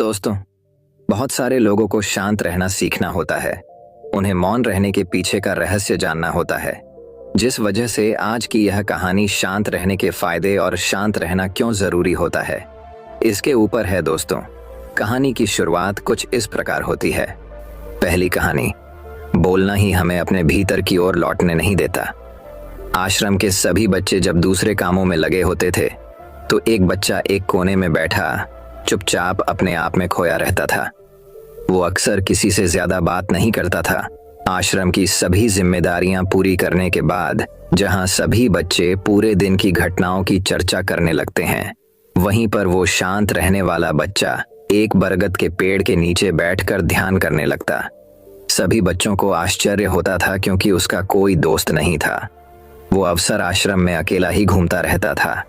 दोस्तों, बहुत सारे लोगों को शांत रहना सीखना होता है। उन्हें मौन रहने के पीछे का रहस्य जानना होता है। जिस वजह से आज की यह कहानी शांत रहने के फायदे और शांत रहना क्यों जरूरी होता है, इसके ऊपर है। दोस्तों, कहानी की शुरुआत कुछ इस प्रकार होती है। पहली कहानी, बोलना ही हमें अपने भीतर की ओर लौटने नहीं देता। आश्रम के सभी बच्चे जब दूसरे कामों में लगे होते थे तो एक बच्चा एक कोने में बैठा चुपचाप अपने आप में खोया रहता था। वो अक्सर किसी से ज्यादा बात नहीं करता था। आश्रम की सभी जिम्मेदारियां पूरी करने के बाद जहां सभी बच्चे पूरे दिन की घटनाओं की चर्चा करने लगते हैं, वहीं पर वो शांत रहने वाला बच्चा एक बरगद के पेड़ के नीचे बैठकर ध्यान करने लगता। सभी बच्चों को आश्चर्य होता था क्योंकि उसका कोई दोस्त नहीं था। वो अवसर आश्रम में अकेला ही घूमता रहता था।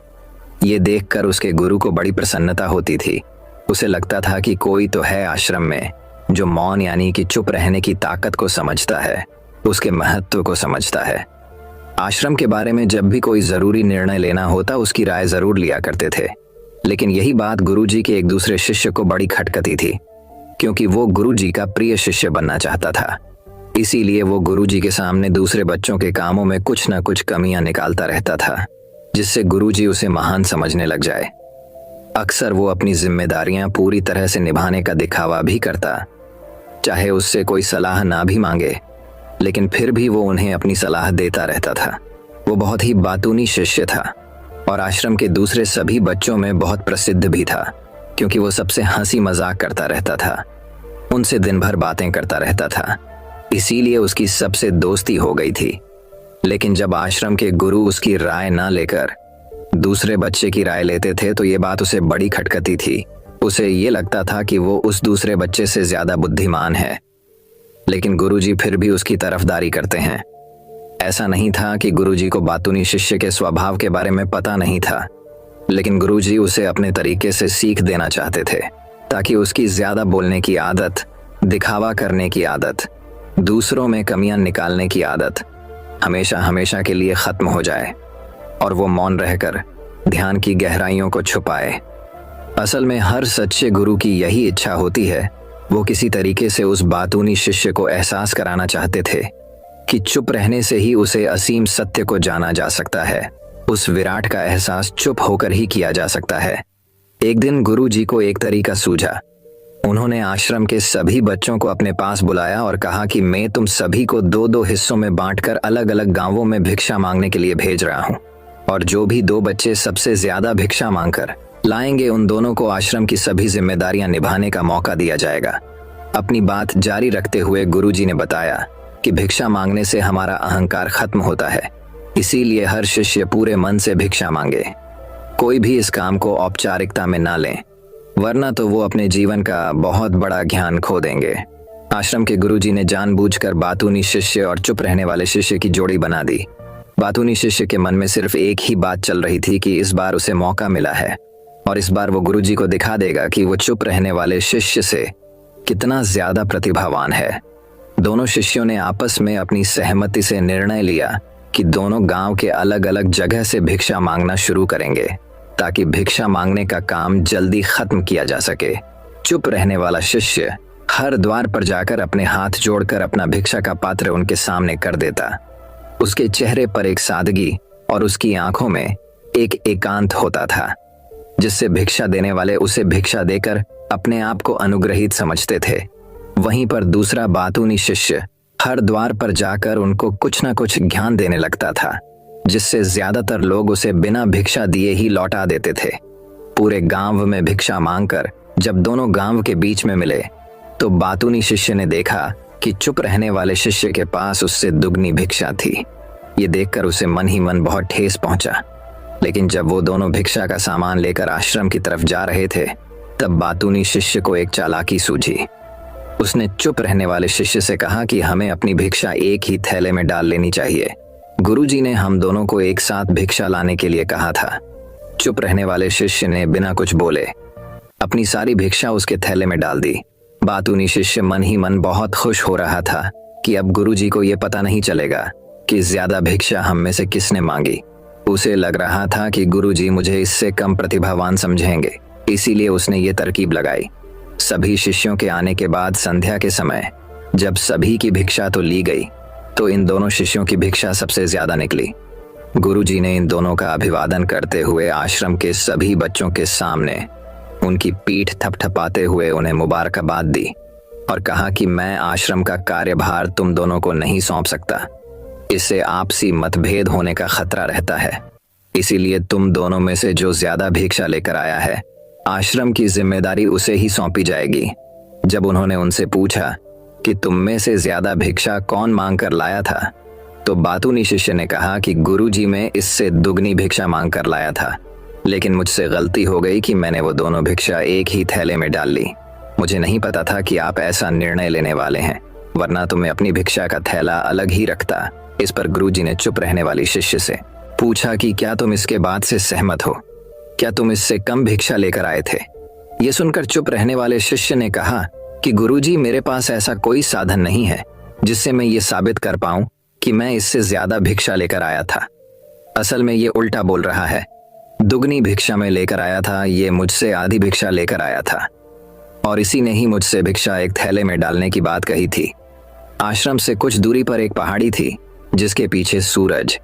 ये देखकर उसके गुरु को बड़ी प्रसन्नता होती थी। उसे लगता था कि कोई तो है आश्रम में जो मौन यानी कि चुप रहने की ताकत को समझता है, उसके महत्व को समझता है। आश्रम के बारे में जब भी कोई जरूरी निर्णय लेना होता उसकी राय जरूर लिया करते थे। लेकिन यही बात गुरुजी के एक दूसरे शिष्य को बड़ी खटकती थी, क्योंकि वो गुरुजी का प्रिय शिष्य बनना चाहता था। इसीलिए वो गुरुजी के सामने दूसरे बच्चों के कामों में कुछ न कुछ कमियां निकालता रहता था, जिससे गुरुजी उसे महान समझने लग जाए। अक्सर वो अपनी जिम्मेदारियां पूरी तरह से निभाने का दिखावा भी करता, चाहे उससे कोई सलाह ना भी मांगे, लेकिन फिर भी वो उन्हें अपनी सलाह देता रहता था। वो बहुत ही बातूनी शिष्य था और आश्रम के दूसरे सभी बच्चों में बहुत प्रसिद्ध भी था, क्योंकि वो सबसे हंसी मजाक करता रहता था, उनसे दिन भर बातें करता रहता था। इसीलिए उसकी सबसे दोस्ती हो गई थी। लेकिन जब आश्रम के गुरु उसकी राय ना लेकर दूसरे बच्चे की राय लेते थे तो ये बात उसे बड़ी खटकती थी। उसे ये लगता था कि वो उस दूसरे बच्चे से ज्यादा बुद्धिमान है, लेकिन गुरुजी फिर भी उसकी तरफदारी करते हैं। ऐसा नहीं था कि गुरुजी को बातूनी शिष्य के स्वभाव के बारे में पता नहीं था, लेकिन गुरुजी उसे अपने तरीके से सीख देना चाहते थे, ताकि उसकी ज्यादा बोलने की आदत, दिखावा करने की आदत, दूसरों में कमियां निकालने की आदत हमेशा हमेशा के लिए खत्म हो जाए और वो मौन रहकर ध्यान की गहराइयों को छुपाए। असल में हर सच्चे गुरु की यही इच्छा होती है। वो किसी तरीके से उस बातूनी शिष्य को एहसास कराना चाहते थे कि चुप रहने से ही उसे असीम सत्य को जाना जा सकता है। उस विराट का एहसास चुप होकर ही किया जा सकता है। एक दिन गुरु जी को एक तरीका सूझा। उन्होंने आश्रम के सभी बच्चों को अपने पास बुलाया और कहा कि मैं तुम सभी को दो दो हिस्सों में बांटकर अलग अलग गांवों में भिक्षा मांगने के लिए भेज रहा हूं, और जो भी दो बच्चे सबसे ज्यादा भिक्षा मांगकर लाएंगे उन दोनों को आश्रम की सभी जिम्मेदारियां निभाने का मौका दिया जाएगा। अपनी बात जारी रखते हुए गुरुजी ने बताया कि भिक्षा मांगने से हमारा अहंकार खत्म होता है, इसीलिए हर शिष्य पूरे मन से भिक्षा मांगे। कोई भी इस काम को औपचारिकता में ना लें, वरना तो वो अपने जीवन का बहुत बड़ा ज्ञान खो देंगे। आश्रम के गुरुजी ने जानबूझकर बातूनी शिष्य और चुप रहने वाले शिष्य की जोड़ी बना दी। बातूनी शिष्य के मन में सिर्फ एक ही बात चल रही थी कि इस बार उसे मौका मिला है और इस बार वो गुरुजी को दिखा देगा कि वो चुप रहने वाले शिष्य से कितना ज्यादा प्रतिभावान है। दोनों शिष्यों ने आपस में अपनी सहमति से निर्णय लिया कि दोनों गांव के अलग अलग जगह से भिक्षा मांगना शुरू करेंगे, ताकि भिक्षा मांगने का काम जल्दी खत्म किया जा सके। चुप रहने वाला शिष्य हर द्वार पर जाकर अपने हाथ जोड़कर अपना भिक्षा का पात्र उनके सामने कर देता। उसके चेहरे पर एक सादगी और उसकी आंखों में एक एकांत होता था, जिससे भिक्षा देने वाले उसे भिक्षा देकर अपने आप को अनुग्रहित समझते थे। वहीं पर दूसरा बातूनी शिष्य हर द्वार पर जाकर उनको कुछ न कुछ ज्ञान देने लगता था, जिससे ज्यादातर लोग उसे बिना भिक्षा दिए ही लौटा देते थे। पूरे गांव में भिक्षा मांगकर जब दोनों गांव के बीच में मिले तो बातूनी शिष्य ने देखा कि चुप रहने वाले शिष्य के पास उससे दुगनी भिक्षा थी। ये देखकर उसे मन ही मन बहुत ठेस पहुंचा। लेकिन जब वो दोनों भिक्षा का सामान लेकर आश्रम की तरफ जा रहे थे, तब बातूनी शिष्य को एक चालाकी सूझी। उसने चुप रहने वाले शिष्य से कहा कि हमें अपनी भिक्षा एक ही थैले में डाल लेनी चाहिए। गुरुजी ने हम दोनों को एक साथ भिक्षा लाने के लिए कहा था। चुप रहने वाले शिष्य ने बिना कुछ बोले अपनी सारी भिक्षा उसके थैले में डाल दी। बातूनी शिष्य मन ही मन बहुत खुश हो रहा था कि अब गुरुजी को यह पता नहीं चलेगा कि ज्यादा भिक्षा हम में से किसने मांगी। उसे लग रहा था कि गुरुजी मुझे इससे कम प्रतिभावान समझेंगे, इसीलिए उसने ये तरकीब लगाई। सभी शिष्यों के आने के बाद संध्या के समय जब सभी की भिक्षा तो ली गई, तो इन दोनों शिष्यों की भिक्षा सबसे ज्यादा निकली। गुरुजी ने इन दोनों का अभिवादन करते हुए आश्रम के सभी बच्चों के सामने उनकी पीठ थपथपाते हुए उन्हें मुबारकबाद दी और कहा कि मैं आश्रम का कार्यभार तुम दोनों को नहीं सौंप सकता। इससे आपसी मतभेद होने का खतरा रहता है। इसीलिए तुम दोनों में से जो ज्यादा भिक्षा लेकर आया है, आश्रम की जिम्मेदारी उसे ही सौंपी जाएगी। जब उन्होंने उनसे पूछा कि तुम में से ज्यादा भिक्षा कौन मांग कर लाया था, तो बातूनी शिष्य ने कहा कि गुरुजी में इससे दुगनी भिक्षा मांग कर लाया था, लेकिन मुझसे गलती हो गई कि मैंने वो दोनों भिक्षा एक ही थैले में डाल ली। मुझे नहीं पता था कि आप ऐसा निर्णय लेने वाले हैं, वरना तो मैं अपनी भिक्षा का थैला अलग ही रखता। इस पर गुरुजी ने चुप रहने वाली शिष्य से पूछा कि क्या तुम इसके बाद से सहमत हो? क्या तुम इससे कम भिक्षा लेकर आए थे? ये सुनकर चुप रहने वाले शिष्य ने कहा कि गुरुजी, मेरे पास ऐसा कोई साधन नहीं है जिससे मैं ये साबित कर पाऊं कि मैं इससे ज्यादा भिक्षा लेकर आया था। असल में ये उल्टा बोल रहा है। दुगनी भिक्षा में लेकर आया था, ये मुझसे आधी भिक्षा लेकर आया था और इसी ने ही मुझसे भिक्षा एक थैले में डालने की बात कही थी। आश्रम से कुछ दूरी पर एक पहाड़ी थी जिसके पीछे सूरज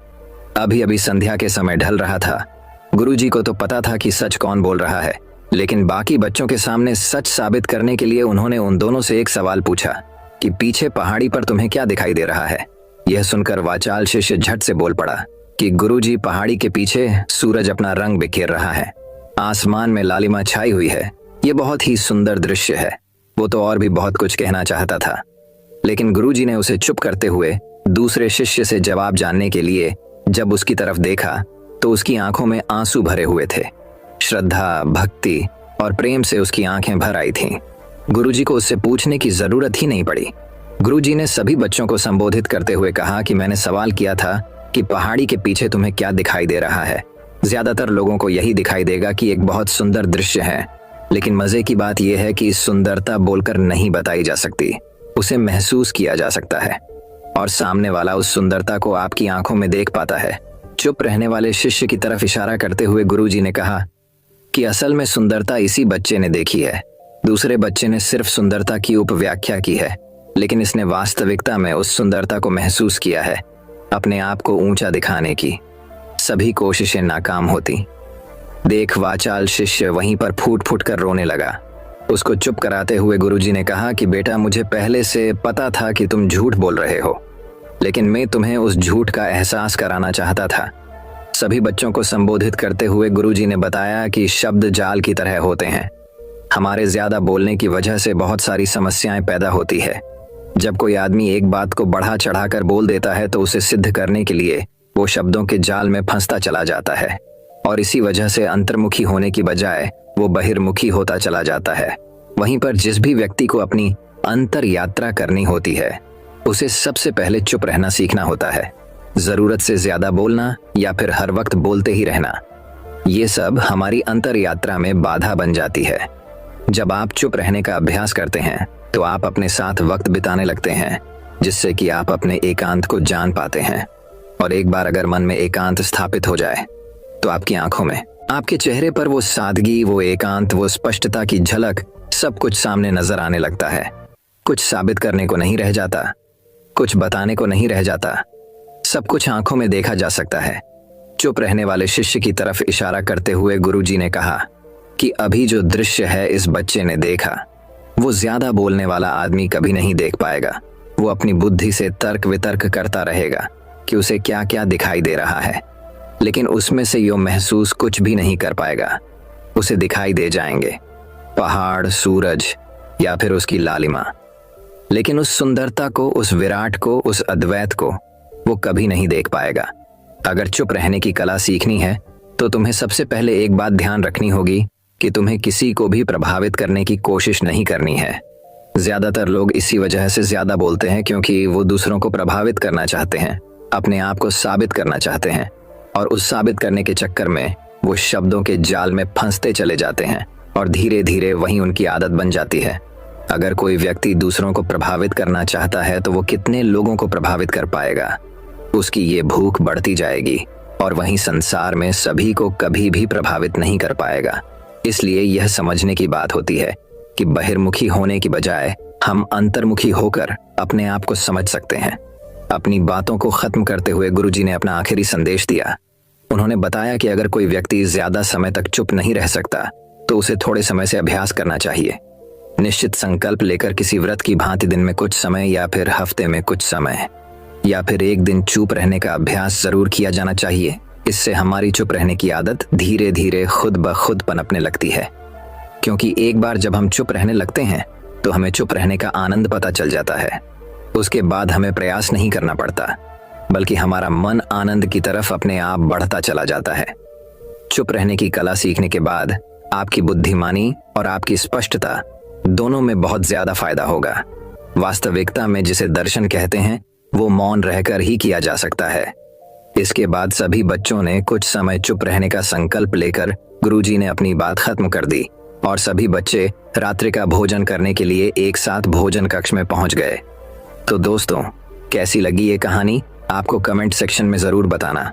अभी अभी संध्या के समय ढल रहा था। गुरुजी को तो पता था कि सच कौन बोल रहा है, लेकिन बाकी बच्चों के सामने सच साबित करने के लिए उन्होंने उन दोनों से एक सवाल पूछा कि पीछे पहाड़ी पर तुम्हें क्या दिखाई दे रहा है? यह सुनकर वाचाल शिष्य झट से बोल पड़ा कि गुरुजी, पहाड़ी के पीछे सूरज अपना रंग बिखेर रहा है, आसमान में लालिमा छाई हुई है, ये बहुत ही सुंदर दृश्य है। वो तो और भी बहुत कुछ कहना चाहता था, लेकिन गुरुजी ने उसे चुप करते हुए दूसरे शिष्य से जवाब जानने के लिए जब उसकी तरफ देखा तो उसकी आंखों में आंसू भरे हुए थे। श्रद्धा, भक्ति और प्रेम से उसकी आंखें भर आई थीं। गुरुजी को उससे पूछने की जरूरत ही नहीं पड़ी। गुरुजी ने सभी बच्चों को संबोधित करते हुए कहा कि मैंने सवाल किया था कि पहाड़ी के पीछे तुम्हें क्या दिखाई दे रहा है। ज्यादातर लोगों को यही दिखाई देगा कि एक बहुत सुंदर दृश्य है, लेकिन मजे की बात यह है कि सुंदरता बोलकर नहीं बताई जा सकती, उसे महसूस किया जा सकता है और सामने वाला उस सुंदरता को आपकी आंखों में देख पाता है। चुप रहने वाले शिष्य की तरफ इशारा करते हुए गुरुजी ने कहा कि असल में सुंदरता इसी बच्चे ने देखी है। दूसरे बच्चे ने सिर्फ सुंदरता की उपव्याख्या की है, लेकिन इसने वास्तविकता में उस सुंदरता को महसूस किया है। अपने आप को ऊंचा दिखाने की सभी कोशिशें नाकाम होती। देख वाचाल शिष्य वहीं पर फूट फूट कर रोने लगा। उसको चुप कराते हुए गुरुजी ने कहा कि बेटा, मुझे पहले से पता था कि तुम झूठ बोल रहे हो, लेकिन मैं तुम्हें उस झूठ का एहसास कराना चाहता था। सभी बच्चों को संबोधित करते हुए गुरुजी ने बताया कि शब्द जाल की तरह होते हैं। हमारे ज्यादा बोलने की वजह से बहुत सारी समस्याएं पैदा होती है। जब कोई आदमी एक बात को बढ़ा चढ़ाकर बोल देता है तो उसे सिद्ध करने के लिए वो शब्दों के जाल में फंसता चला जाता है और इसी वजह से अंतर्मुखी होने की बजाय वो बहिर्मुखी होता चला जाता है। वहीं पर जिस भी व्यक्ति को अपनी अंतर यात्रा करनी होती है, उसे सबसे पहले चुप रहना सीखना होता है। जरूरत से ज्यादा बोलना या फिर हर वक्त बोलते ही रहना, ये सब हमारी अंतर यात्रा में बाधा बन जाती है। जब आप चुप रहने का अभ्यास करते हैं तो आप अपने साथ वक्त बिताने लगते हैं, जिससे कि आप अपने एकांत को जान पाते हैं। और एक बार अगर मन में एकांत स्थापित हो जाए तो आपकी आंखों में, आपके चेहरे पर वो सादगी, वो एकांत, वो स्पष्टता की झलक, सब कुछ सामने नजर आने लगता है। कुछ साबित करने को नहीं रह जाता, कुछ बताने को नहीं रह जाता, सब कुछ आंखों में देखा जा सकता है। चुप रहने वाले शिष्य की तरफ इशारा करते हुए गुरुजी ने कहा कि अभी जो दृश्य है इस बच्चे ने देखा, वो ज्यादा बोलने वाला आदमी कभी नहीं देख पाएगा। वो अपनी बुद्धि से तर्क वितर्क करता रहेगा कि उसे क्या क्या दिखाई दे रहा है, लेकिन उसमें से यो महसूस कुछ भी नहीं कर पाएगा। उसे दिखाई दे जाएंगे पहाड़, सूरज या फिर उसकी लालिमा, लेकिन उस सुंदरता को, उस विराट को, उस अद्वैत को वो कभी नहीं देख पाएगा। अगर चुप रहने की कला सीखनी है तो तुम्हें सबसे पहले एक बात ध्यान रखनी होगी कि तुम्हें किसी को भी प्रभावित करने की कोशिश नहीं करनी है। ज्यादातर लोग इसी वजह से ज्यादा बोलते हैं क्योंकि वो दूसरों को प्रभावित करना चाहते हैं, अपने आप को साबित करना चाहते हैं, और उस साबित करने के चक्कर में वो शब्दों के जाल में फंसते चले जाते हैं और धीरे धीरे वही उनकी आदत बन जाती है। अगर कोई व्यक्ति दूसरों को प्रभावित करना चाहता है तो वो कितने लोगों को प्रभावित कर पाएगा, उसकी ये भूख बढ़ती जाएगी और वहीं संसार में सभी को कभी भी प्रभावित नहीं कर पाएगा। इसलिए यह समझने की बात होती है कि बहिर्मुखी होने की बजाय हम अंतर्मुखी होकर अपने आप को समझ सकते हैं। अपनी बातों को खत्म करते हुए गुरुजी ने अपना आखिरी संदेश दिया। उन्होंने बताया कि अगर कोई व्यक्ति ज्यादा समय तक चुप नहीं रह सकता तो उसे थोड़े समय से अभ्यास करना चाहिए। निश्चित संकल्प लेकर किसी व्रत की भांति दिन में कुछ समय या फिर हफ्ते में कुछ समय या फिर एक दिन चुप रहने का अभ्यास जरूर किया जाना चाहिए। इससे हमारी चुप रहने की आदत धीरे धीरे खुद ब खुद पनपने लगती है, क्योंकि एक बार जब हम चुप रहने लगते हैं तो हमें चुप रहने का आनंद पता चल जाता है। उसके बाद हमें प्रयास नहीं करना पड़ता, बल्कि हमारा मन आनंद की तरफ अपने आप बढ़ता चला जाता है। चुप रहने की कला सीखने के बाद आपकी बुद्धिमानी और आपकी स्पष्टता दोनों में बहुत ज्यादा फायदा होगा। वास्तविकता में जिसे दर्शन कहते हैं वो मौन रहकर ही किया जा सकता है। इसके बाद सभी बच्चों ने कुछ समय चुप रहने का संकल्प लेकर गुरुजी ने अपनी बात खत्म कर दी और सभी बच्चे रात्रि का भोजन करने के लिए एक साथ भोजन कक्ष में पहुंच गए। तो दोस्तों, कैसी लगी ये कहानी आपको कमेंट सेक्शन में जरूर बताना।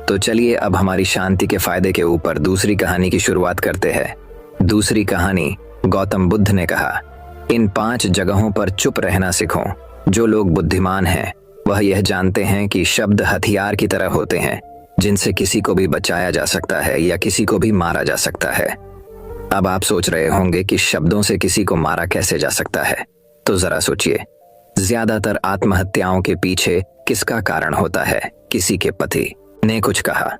तो चलिए अब हमारी शांति के फायदे के ऊपर दूसरी कहानी की शुरुआत करते हैं। दूसरी कहानी, गौतम बुद्ध ने कहा, इन 5 जगहों पर चुप रहना सीखो। जो लोग बुद्धिमान हैं वह यह जानते हैं कि शब्द हथियार की तरह होते हैं जिनसे किसी को भी बचाया जा सकता है या किसी को भी मारा जा सकता है। अब आप सोच रहे होंगे कि शब्दों से किसी को मारा कैसे जा सकता है, तो जरा सोचिए। ज्यादातर आत्महत्याओं के पीछे किसका कारण होता है? किसी के पति ने कुछ कहा,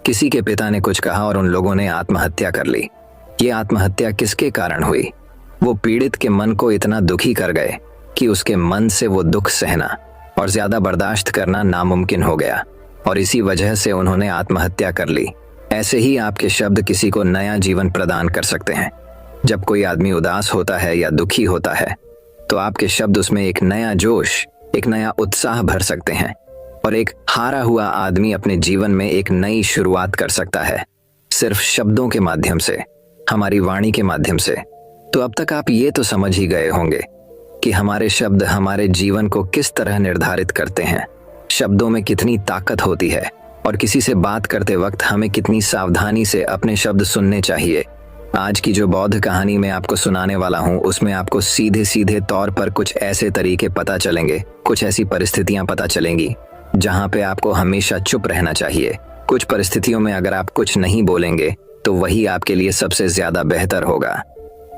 किसी के पिता ने कुछ कहा और उन लोगों ने आत्महत्या कर ली। ये आत्महत्या किसके कारण हुई? वो पीड़ित के मन को इतना दुखी कर गए कि उसके मन से वो दुख सहना और ज्यादा बर्दाश्त करना नामुमकिन हो गया और इसी वजह से उन्होंने आत्महत्या कर ली। ऐसे ही आपके शब्द किसी को नया जीवन प्रदान कर सकते हैं। जब कोई आदमी उदास होता है या दुखी होता है तो आपके शब्द उसमें एक नया जोश, एक नया उत्साह भर सकते हैं और एक हारा हुआ आदमी अपने जीवन में एक नई शुरुआत कर सकता है, सिर्फ शब्दों के माध्यम से, हमारी वाणी के माध्यम से। तो अब तक आप ये तो समझ ही गए होंगे कि हमारे शब्द हमारे जीवन को किस तरह निर्धारित करते हैं। शब्दों में कितनी ताकत होती है और किसी से बात करते वक्त हमें कितनी सावधानी से अपने शब्द सुनने चाहिए। आज की जो बौद्ध कहानी मैं आपको सुनाने वाला हूँ उसमें आपको सीधे सीधे तौर पर कुछ ऐसे तरीके पता चलेंगे, कुछ ऐसी परिस्थितियां पता चलेंगी जहां पे आपको हमेशा चुप रहना चाहिए। कुछ परिस्थितियों में अगर आप कुछ नहीं बोलेंगे तो वही आपके लिए सबसे ज्यादा बेहतर होगा।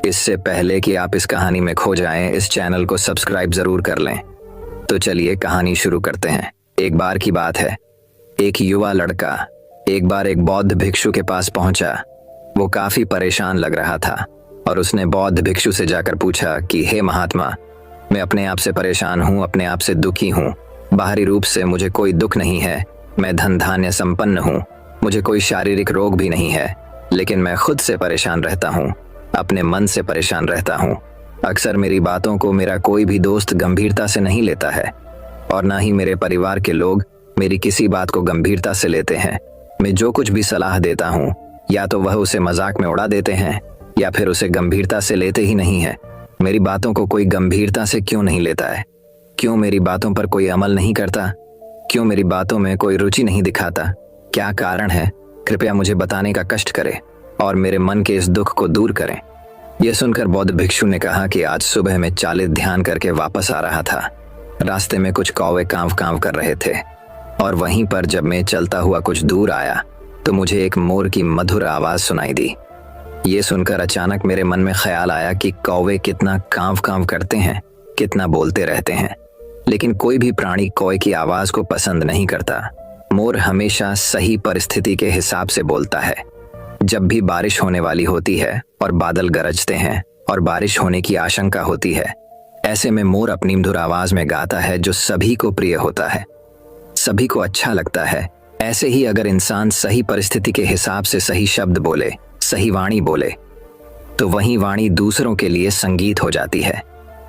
इससे पहले कि आप इस कहानी में खो जाएं, इस चैनल को सब्सक्राइब जरूर कर लें। तो चलिए कहानी शुरू करते हैं। एक बार की बात है, एक युवा लड़का एक बार एक बौद्ध भिक्षु के पास पहुंचा। वो काफी परेशान लग रहा था और उसने बौद्ध भिक्षु से जाकर पूछा कि हे महात्मा, मैं अपने आप से परेशान हूँ, अपने आप से दुखी हूँ। बाहरी रूप से मुझे कोई दुख नहीं है, मैं धन धान्य संपन्न हूँ, मुझे कोई शारीरिक रोग भी नहीं है, लेकिन मैं खुद से परेशान रहता हूँ, अपने मन से परेशान रहता हूँ। अक्सर मेरी बातों को मेरा कोई भी दोस्त गंभीरता से नहीं लेता है और ना ही मेरे परिवार के लोग मेरी किसी बात को गंभीरता से लेते हैं। मैं जो कुछ भी सलाह देता हूँ या तो वह उसे मजाक में उड़ा देते हैं या फिर उसे गंभीरता से लेते ही नहीं है। मेरी बातों को कोई गंभीरता से क्यों नहीं लेता है? क्यों मेरी बातों पर कोई अमल नहीं करता? क्यों मेरी बातों में कोई रुचि नहीं दिखाता? क्या कारण है? कृपया मुझे बताने का कष्ट करें और मेरे मन के इस दुख को दूर करें। यह सुनकर बौद्ध भिक्षु ने कहा कि आज सुबह मैं चालित ध्यान करके वापस आ रहा था। रास्ते में कुछ कौवे कांव कांव कर रहे थे और वहीं पर जब मैं चलता हुआ कुछ दूर आया तो मुझे एक मोर की मधुर आवाज सुनाई दी। ये सुनकर अचानक मेरे मन में ख्याल आया कि कौवे कितना कांव कांव करते हैं, कितना बोलते रहते हैं, लेकिन कोई भी प्राणी कौवे की आवाज को पसंद नहीं करता। मोर हमेशा सही परिस्थिति के हिसाब से बोलता है। जब भी बारिश होने वाली होती है और बादल गरजते हैं और बारिश होने की आशंका होती है, ऐसे में मोर अपनी मधुर आवाज में गाता है जो सभी को प्रिय होता है, सभी को अच्छा लगता है। ऐसे ही अगर इंसान सही परिस्थिति के हिसाब से सही शब्द बोले, सही वाणी बोले, तो वही वाणी दूसरों के लिए संगीत हो जाती है,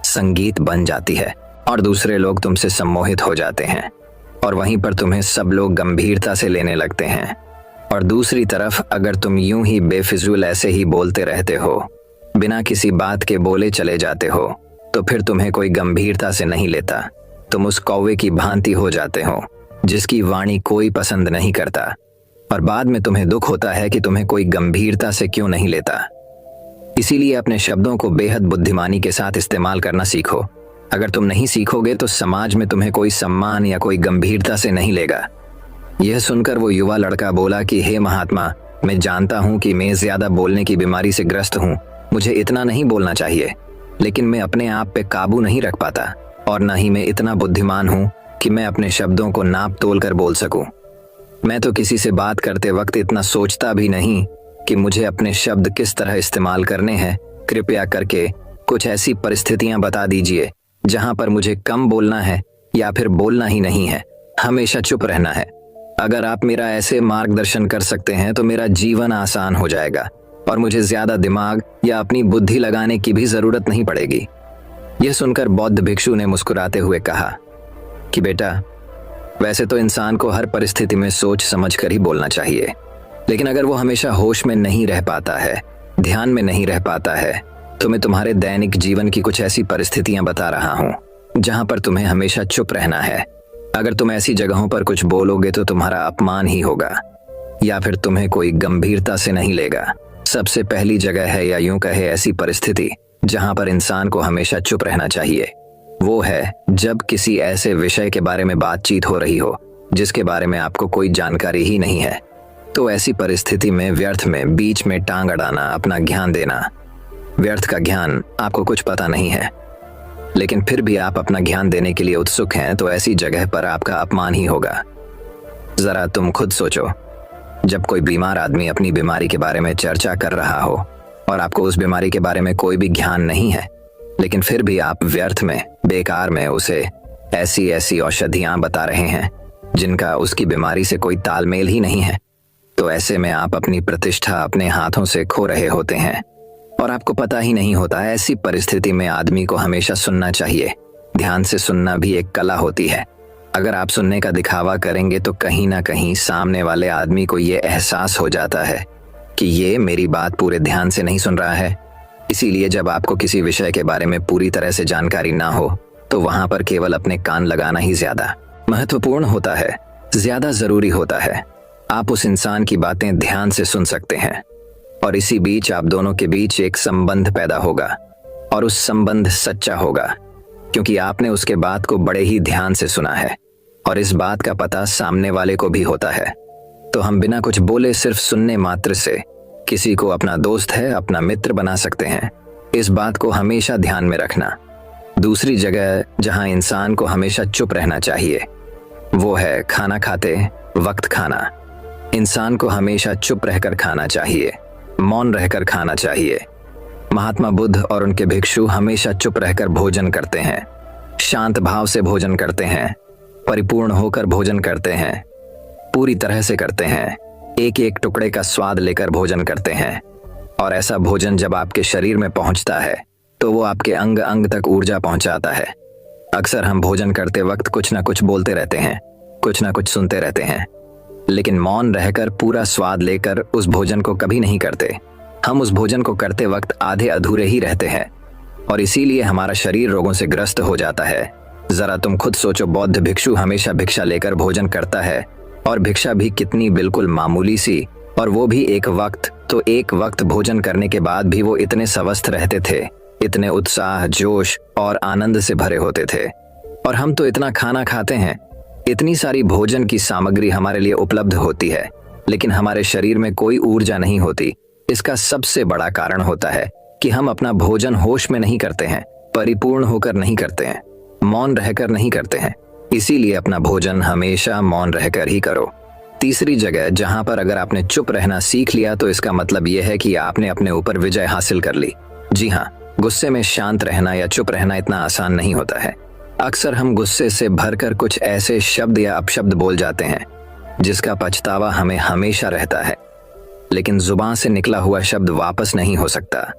संगीत बन जाती है और दूसरे लोग तुमसे सम्मोहित हो जाते हैं और वहीं पर तुम्हें सब लोग गंभीरता से लेने लगते हैं। और दूसरी तरफ अगर तुम यूं ही बेफिजूल ऐसे ही बोलते रहते हो, बिना किसी बात के बोले चले जाते हो, तो फिर तुम्हें कोई गंभीरता से नहीं लेता। तुम उस कौवे की भांति हो जाते हो जिसकी वाणी कोई पसंद नहीं करता और बाद में तुम्हें दुख होता है कि तुम्हें कोई गंभीरता से क्यों नहीं लेता। इसीलिए अपने शब्दों को बेहद बुद्धिमानी के साथ इस्तेमाल करना सीखो। अगर तुम नहीं सीखोगे तो समाज में तुम्हें कोई सम्मान या कोई गंभीरता से नहीं लेगा। यह सुनकर वो युवा लड़का बोला कि हे महात्मा, मैं जानता हूँ कि मैं ज्यादा बोलने की बीमारी से ग्रस्त हूँ, मुझे इतना नहीं बोलना चाहिए, लेकिन मैं अपने आप पे काबू नहीं रख पाता और न ही मैं इतना बुद्धिमान हूँ कि मैं अपने शब्दों को नाप तोल कर बोल सकूं। मैं तो किसी से बात करते वक्त इतना सोचता भी नहीं कि मुझे अपने शब्द किस तरह इस्तेमाल करने हैं। कृपया करके कुछ ऐसी परिस्थितियां बता दीजिए जहां पर मुझे कम बोलना है या फिर बोलना ही नहीं है, हमेशा चुप रहना है। अगर आप मेरा ऐसे मार्गदर्शन कर सकते हैं तो मेरा जीवन आसान हो जाएगा और मुझे ज्यादा दिमाग या अपनी बुद्धि लगाने की भी जरूरत नहीं पड़ेगी। यह सुनकर बौद्ध भिक्षु ने मुस्कुराते हुए कहा कि बेटा, वैसे तो इंसान को हर परिस्थिति में सोच समझ कर ही बोलना चाहिए, लेकिन अगर वो हमेशा होश में नहीं रह पाता है, ध्यान में नहीं रह पाता है, तो मैं तुम्हारे दैनिक जीवन की कुछ ऐसी परिस्थितियां बता रहा हूं जहां पर तुम्हें हमेशा चुप रहना है। अगर तुम ऐसी जगहों पर कुछ बोलोगे तो तुम्हारा अपमान ही होगा या फिर तुम्हें कोई गंभीरता से नहीं लेगा। सबसे पहली जगह है, या यूं कहे ऐसी परिस्थिति जहां पर इंसान को हमेशा चुप रहना चाहिए, वो है जब किसी ऐसे विषय के बारे में बातचीत हो रही हो जिसके बारे में आपको कोई जानकारी ही नहीं है। तो ऐसी परिस्थिति में व्यर्थ में बीच में टांग अड़ाना, अपना ज्ञान देना, व्यर्थ का ज्ञान आपको कुछ पता नहीं है लेकिन फिर भी आप अपना ज्ञान देने के लिए उत्सुक हैं, तो ऐसी जगह पर आपका अपमान ही होगा। जरा तुम खुद सोचो, जब कोई बीमार आदमी अपनी बीमारी के बारे में चर्चा कर रहा हो और आपको उस बीमारी के बारे में कोई भी ज्ञान नहीं है, लेकिन फिर भी आप व्यर्थ में, बेकार में उसे ऐसी ऐसी औषधियां बता रहे हैं जिनका उसकी बीमारी से कोई तालमेल ही नहीं है, तो ऐसे में आप अपनी प्रतिष्ठा अपने हाथों से खो रहे होते हैं और आपको पता ही नहीं होता। ऐसी परिस्थिति में आदमी को हमेशा सुनना चाहिए। ध्यान से सुनना भी एक कला होती है। अगर आप सुनने का दिखावा करेंगे तो कहीं ना कहीं सामने वाले आदमी को ये एहसास हो जाता है कि ये मेरी बात पूरे ध्यान से नहीं सुन रहा है। इसीलिए जब आपको किसी विषय के बारे में पूरी तरह से जानकारी ना हो तो वहां पर केवल अपने कान लगाना ही ज्यादा महत्वपूर्ण होता है, ज्यादा जरूरी होता है। आप उस इंसान की बातें ध्यान से सुन सकते हैं और इसी बीच आप दोनों के बीच एक संबंध पैदा होगा और उस संबंध सच्चा होगा क्योंकि आपने उसके बात को बड़े ही ध्यान से सुना है और इस बात का पता सामने वाले को भी होता है। तो हम बिना कुछ बोले सिर्फ सुनने मात्र से किसी को अपना दोस्त है, अपना मित्र बना सकते हैं। इस बात को हमेशा ध्यान में रखना। दूसरी जगह जहां इंसान को हमेशा चुप रहना चाहिए वो है खाना खाते वक्त खाना। इंसान को हमेशा चुप रहकर खाना चाहिए, मौन रहकर खाना चाहिए। महात्मा बुद्ध और उनके भिक्षु हमेशा चुप रहकर भोजन करते हैं, शांत भाव से भोजन करते हैं, परिपूर्ण होकर भोजन करते हैं, पूरी तरह से करते हैं, एक एक टुकड़े का स्वाद लेकर भोजन करते हैं। और ऐसा भोजन जब आपके शरीर में पहुंचता है तो वो आपके अंग अंग तक ऊर्जा पहुंचाता है। अक्सर हम भोजन करते वक्त कुछ ना कुछ बोलते रहते हैं, कुछ ना कुछ सुनते रहते हैं, लेकिन मौन रहकर पूरा स्वाद लेकर उस भोजन को कभी नहीं करते। हम उस भोजन को करते वक्त आधे अधूरे ही रहते हैं और इसीलिए हमारा शरीर रोगों से ग्रस्त हो जाता है। जरा तुम खुद सोचो, बौद्ध भिक्षु हमेशा भिक्षा लेकर भोजन करता है और भिक्षा भी कितनी बिल्कुल मामूली सी, और वो भी एक वक्त। तो एक वक्त भोजन करने के बाद भी वो इतने स्वस्थ रहते थे, इतने उत्साह, जोश और आनंद से भरे होते थे। और हम तो इतना खाना खाते हैं, इतनी सारी भोजन की सामग्री हमारे लिए उपलब्ध होती है, लेकिन हमारे शरीर में कोई ऊर्जा नहीं होती। इसका सबसे बड़ा कारण होता है कि हम अपना भोजन होश में नहीं करते हैं, परिपूर्ण होकर नहीं करते हैं, मौन रहकर नहीं करते हैं। इसीलिए अपना भोजन हमेशा मौन रहकर ही करो। तीसरी जगह जहां पर अगर आपने चुप रहना सीख लिया तो इसका मतलब यह है कि आपने अपने ऊपर विजय हासिल कर ली। जी हाँ, गुस्से में शांत रहना या चुप रहना इतना आसान नहीं होता है। अक्सर हम गुस्से से भरकर कुछ ऐसे शब्द या अपशब्द बोल जाते हैं जिसका पछतावा हमें हमेशा रहता है, लेकिन जुबान से निकला हुआ शब्द वापस नहीं हो सकता,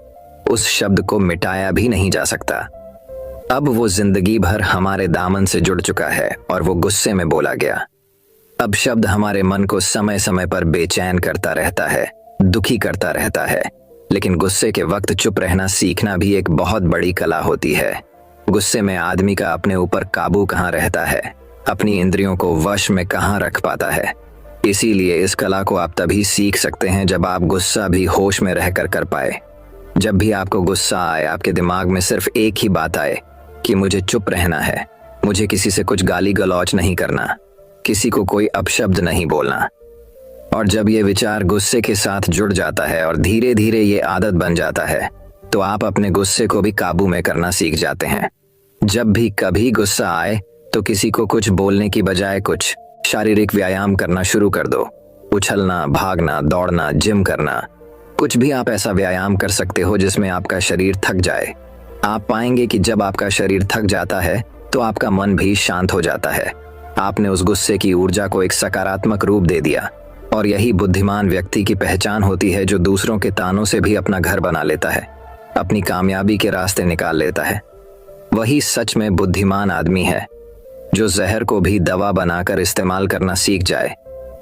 उस शब्द को मिटाया भी नहीं जा सकता। अब वो जिंदगी भर हमारे दामन से जुड़ चुका है और वो गुस्से में बोला गया। अब शब्द हमारे मन को समय समय पर बेचैन करता रहता है, दुखी करता रहता है, लेकिन गुस्से के वक्त चुप रहना सीखना भी एक बहुत बड़ी कला होती है। गुस्से में आदमी का अपने ऊपर काबू कहाँ रहता है, अपनी इंद्रियों को वश में कहाँ रख पाता है। इसीलिए इस कला को आप तभी सीख सकते हैं जब आप गुस्सा भी होश में रहकर कर पाए। जब भी आपको गुस्सा आए, आपके दिमाग में सिर्फ एक ही बात आए कि मुझे चुप रहना है, मुझे किसी से कुछ गाली गलौज नहीं करना, किसी को कोई अपशब्द नहीं बोलना। और जब ये विचार गुस्से के साथ जुड़ जाता है और धीरे धीरे ये आदत बन जाता है, तो आप अपने गुस्से को भी काबू में करना सीख जाते हैं। जब भी कभी गुस्सा आए तो किसी को कुछ बोलने की बजाय कुछ शारीरिक व्यायाम करना शुरू कर दो। उछलना, भागना, दौड़ना, जिम करना, कुछ भी आप ऐसा व्यायाम कर सकते हो जिसमें आपका शरीर थक जाए। आप पाएंगे कि जब आपका शरीर थक जाता है तो आपका मन भी शांत हो जाता है। आपने उस गुस्से की ऊर्जा को एक सकारात्मक रूप दे दिया। और यही बुद्धिमान व्यक्ति की पहचान होती है, जो दूसरों के तानों से भी अपना घर बना लेता है, अपनी कामयाबी के रास्ते निकाल लेता है। वही सच में बुद्धिमान आदमी है, जो जहर को भी दवा बनाकर इस्तेमाल करना सीख जाए।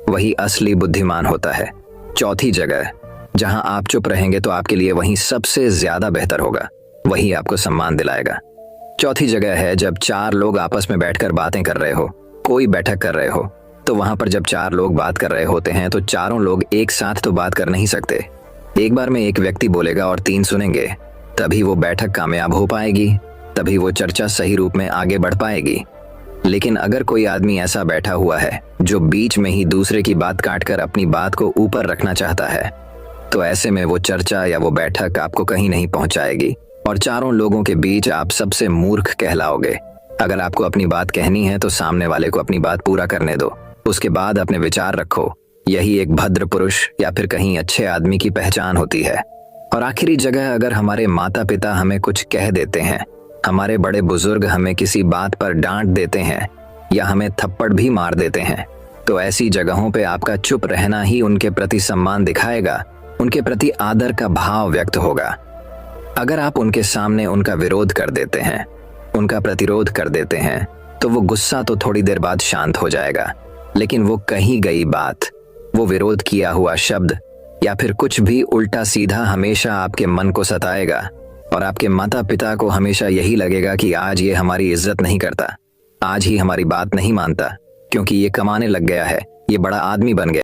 वही असली बुद्धिमान होता है। चौथी जगह, जहां आप चुप रहेंगे तो आपके लिए वहीं सबसे ज्यादा बेहतर होगा, वही आपको सम्मान दिलाएगा। चौथी जगह है, जब 4 लोग आपस में बैठकर बातें कर रहे हो, कोई बैठक कर रहे हो, तो वहां पर जब 4 लोग बात कर रहे होते हैं तो चारों लोग एक साथ तो बात कर नहीं सकते। एक बार में एक व्यक्ति बोलेगा और 3 सुनेंगे, तभी वो बैठक कामयाब हो पाएगी, तभी वो चर्चा सही रूप में आगे बढ़ पाएगी। लेकिन अगर कोई आदमी ऐसा बैठा हुआ है जो बीच में ही दूसरे की बात काटकर अपनी बात को ऊपर रखना चाहता है, तो ऐसे में वो चर्चा या वो बैठक आपको कहीं नहीं पहुंचाएगी और चारों लोगों के बीच आप सबसे मूर्ख कहलाओगे। अगर आपको अपनी बात कहनी है तो सामने वाले को अपनी बात पूरा करने दो, उसके बाद अपने विचार रखो। यही एक भद्र पुरुष या फिर कहीं अच्छे आदमी की पहचान होती है। और आखिरी जगह, अगर हमारे माता पिता हमें कुछ कह देते हैं, हमारे बड़े बुजुर्ग हमें किसी बात पर डांट देते हैं या हमें थप्पड़ भी मार देते हैं, तो ऐसी जगहों पे आपका चुप रहना ही उनके प्रति सम्मान दिखाएगा, उनके प्रति आदर का भाव व्यक्त होगा। अगर आप उनके सामने उनका विरोध कर देते हैं, उनका प्रतिरोध कर देते हैं, तो वो गुस्सा तो थोड़ी देर बाद शांत हो जाएगा, लेकिन वो कही गई बात, वो विरोध किया हुआ शब्द या फिर कुछ भी उल्टा सीधा हमेशा आपके मन को सताएगा और आपके माता पिता को हमेशा यही लगेगा कि आज ये हमारी इज्जत नहीं करता, आज ही हमारी बात नहीं मानता, क्योंकि ये कमाने लग गया है, ये बड़ा आदमी बन गया।